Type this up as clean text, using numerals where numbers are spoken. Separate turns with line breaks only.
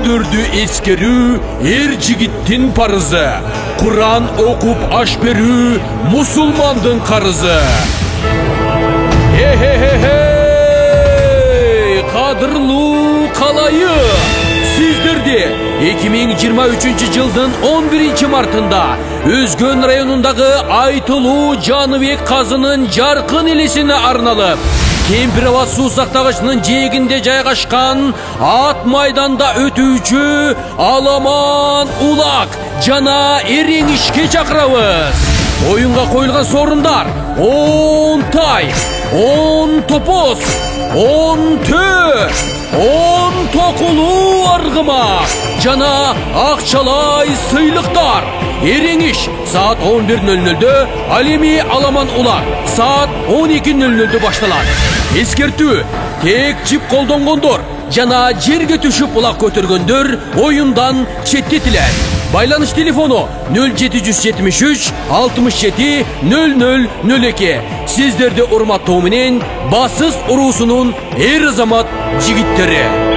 күндөрдү эскерүү эр жигиттин парызы. Куран окуп аш берүү мусулмандын карызы. Кадырлуу калайык, сиздерди 2023 жылдын 11 мартында Өзгөн районундагы Айтылуу Жаныбек казынын жаркын элесине арналып, Кемпирова суу сактагычынын жээгинде жайгашкан ат майданда өтүүчү Аламан Улак жана Эреңишке чакырабыз. Оюнга коюлган сорундар 10 тай, 10 топоз, 10 тө, 10 токулуу аргымак жана акчалай сыйлыктар. Эреңиш саат 11:00-дө, ал эми Аламан Улак саат 12:00-дө башталат. Эскертүү: тек чип колдонгондор жана жерге түшүп улак көтөргөндөр оюндан четтетилет. Байланыш телефону 0773 67 0002. Сиздерди урматтоо менен Басыс уруусунун эр азамат жигиттери.